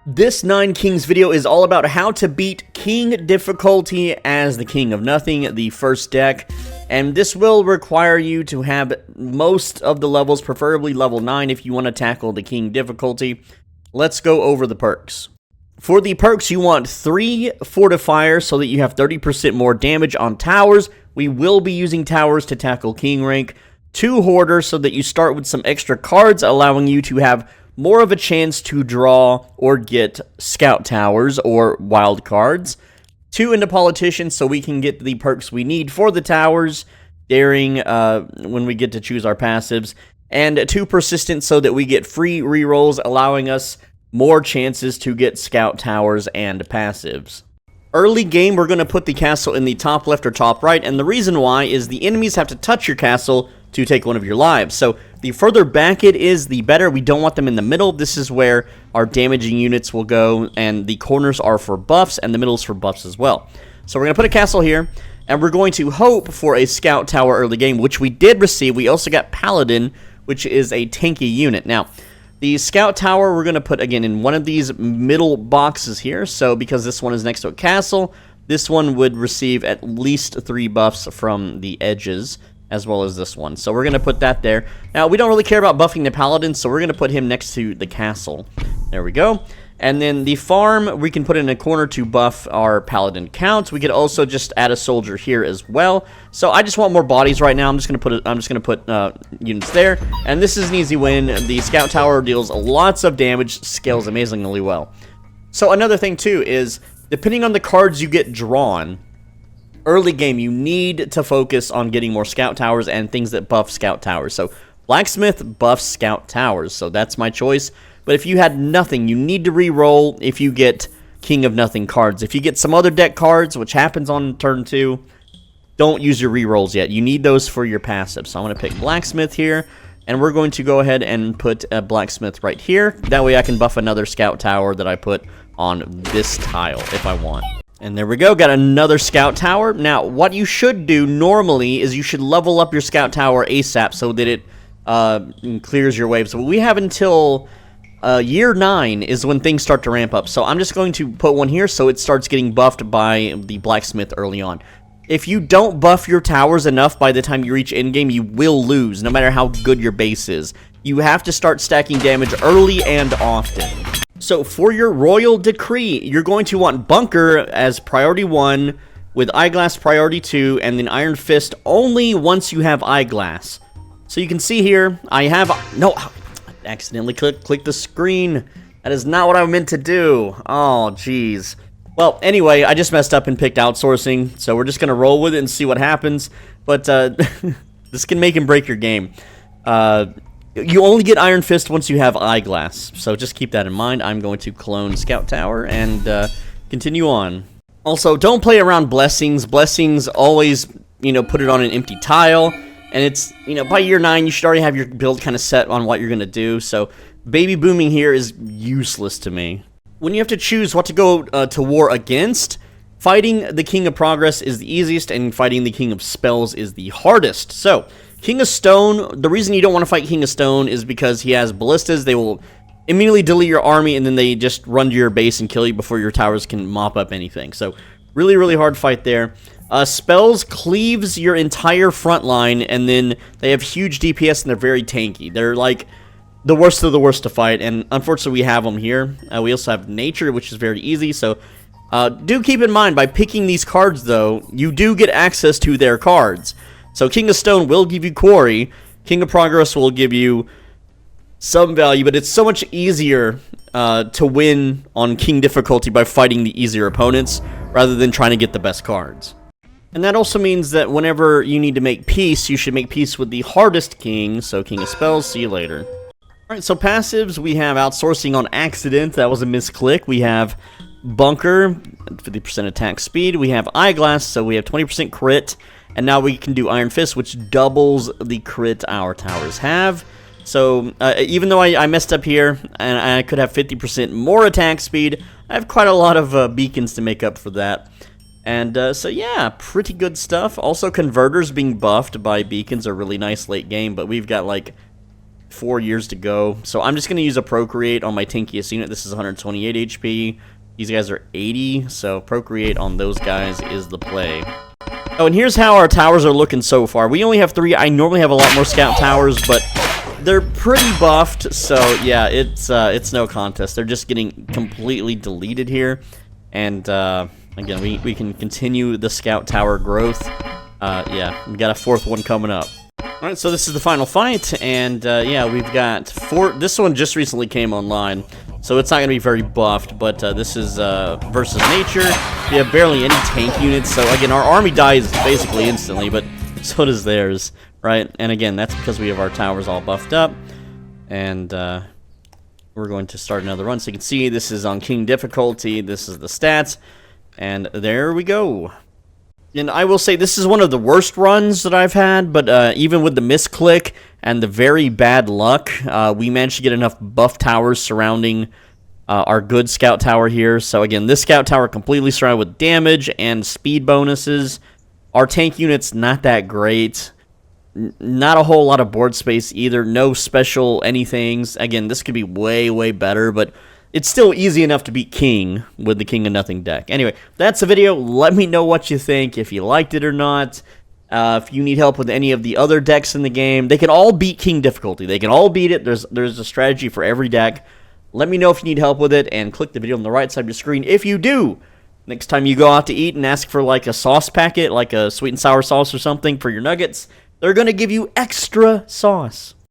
This 9 Kings video is all about how to beat King difficulty as the King of Nothing, the first deck, and this will require you to have most of the levels, preferably level 9 if you want to tackle the King difficulty. Let's go over the perks. For the perks, you want 3 fortifiers so that you have 30% more damage on towers. We will be using towers to tackle King rank. 2 hoarders so that you start with some extra cards, allowing you to have more of a chance to draw or get scout towers or wild cards. 2 into politicians so we can get the perks we need for the towers during when we get to choose our passives. And 2 persistent so that we get free rerolls, allowing us more chances to get scout towers and passives. Early game, we're going to put the castle in the top left or top right, and the reason why is the enemies have to touch your castle to take one of your lives. So the further back it is, the better. We don't want them in the middle. This is where our damaging units will go, and the corners are for buffs, and the middle is for buffs as well. So we're going to put a castle here, and we're going to hope for a scout tower early game, which we did receive. We also got paladin, which is a tanky unit. Now, the scout tower we're going to put, again, in one of these middle boxes here. So because this one is next to a castle, this one would receive at least 3 buffs from the edges, as well as this one. So we're going to put that there. Now, we don't really care about buffing the paladin, so we're going to put him next to the castle. There we go. And then the farm, we can put in a corner to buff our paladin count. We could also just add a soldier here as well. So I just want more bodies right now. I'm just going to put units there. And this is an easy win. The scout tower deals lots of damage, scales amazingly well. So another thing too is, depending on the cards you get drawn, early game, you need to focus on getting more scout towers and things that buff scout towers. So blacksmith buffs scout towers, so that's my choice. But if you had nothing, you need to re-roll if you get King of Nothing cards. If you get some other deck cards, which happens on turn 2, don't use your re-rolls yet. You need those for your passive. So I'm going to pick blacksmith here, and we're going to go ahead and put a blacksmith right here. That way I can buff another scout tower that I put on this tile if I want. And there we go, got another scout tower. Now, what you should do normally is you should level up your scout tower ASAP so that it clears your waves. But we have until year 9 is when things start to ramp up. So I'm just going to put one here so it starts getting buffed by the blacksmith early on. If you don't buff your towers enough by the time you reach endgame, you will lose, no matter how good your base is. You have to start stacking damage early and often. So for your royal decree, you're going to want bunker as priority 1, with eyeglass priority 2, and then iron fist only once you have eyeglass. So you can see here, I have no. I accidentally clicked the screen. That is not what I meant to do. Oh, jeez. Well, anyway, I just messed up and picked outsourcing, so we're just gonna roll with it and see what happens. But this can make and break your game. You only get Iron Fist once you have Eyeglass, so just keep that in mind. I'm going to clone Scout Tower and continue on. Also, don't play around Blessings. Blessings always, put it on an empty tile, and it's, by year 9, you should already have your build kind of set on what you're going to do, so Baby Booming here is useless to me. When you have to choose what to go to war against, fighting the King of Progress is the easiest, and fighting the King of Spells is the hardest. So, King of Stone, the reason you don't want to fight King of Stone is because he has ballistas. They will immediately delete your army, and then they just run to your base and kill you before your towers can mop up anything. So, really, really hard fight there. Spells cleaves your entire front line, and then they have huge DPS, and they're very tanky. They're like the worst of the worst to fight, and unfortunately we have them here. We also have Nature, which is very easy, so do keep in mind, by picking these cards, though, you do get access to their cards. So King of Stone will give you Quarry, King of Progress will give you some value, but it's so much easier to win on King difficulty by fighting the easier opponents, rather than trying to get the best cards. And that also means that whenever you need to make peace, you should make peace with the hardest king, so King of Spells, see you later. Alright, so passives, we have Outsourcing on Accident, that was a misclick. We have Bunker, 50% attack speed. We have Eyeglass, so we have 20% crit. And now we can do Iron Fist, which doubles the crit our towers have. So, even though I messed up here, and I could have 50% more attack speed, I have quite a lot of beacons to make up for that. And, so yeah, pretty good stuff. Also, Converters being buffed by beacons are really nice late game, but we've got, like, 4 years to go. So I'm just going to use a Procreate on my tankiest unit. This is 128 HP. These guys are 80, so Procreate on those guys is the play. Oh, and here's how our towers are looking so far. We only have 3. I normally have a lot more scout towers, but they're pretty buffed, so yeah, it's no contest. They're just getting completely deleted here. And again, we can continue the scout tower growth. Yeah, we got a 4th one coming up. Alright, so this is the final fight, and yeah, we've got 4. This one just recently came online, so it's not going to be very buffed, but this is versus nature. We have barely any tank units, so again, our army dies basically instantly, but so does theirs, right? And again, that's because we have our towers all buffed up, and we're going to start another run. So you can see this is on King difficulty, this is the stats, and there we go. And I will say this is one of the worst runs that I've had, but even with the misclick and the very bad luck, we managed to get enough buff towers surrounding our good scout tower here. So again, this scout tower completely surrounded with damage and speed bonuses. Our tank unit's not that great. Not a whole lot of board space either. No special anythings. Again, this could be way, way better, but it's still easy enough to beat King with the King of Nothing deck. Anyway, that's the video. Let me know what you think, if you liked it or not. If you need help with any of the other decks in the game, they can all beat King difficulty. They can all beat it. There's a strategy for every deck. Let me know if you need help with it, and click the video on the right side of your screen if you do. Next time you go out to eat and ask for like a sauce packet, like a sweet and sour sauce or something for your nuggets, they're going to give you extra sauce.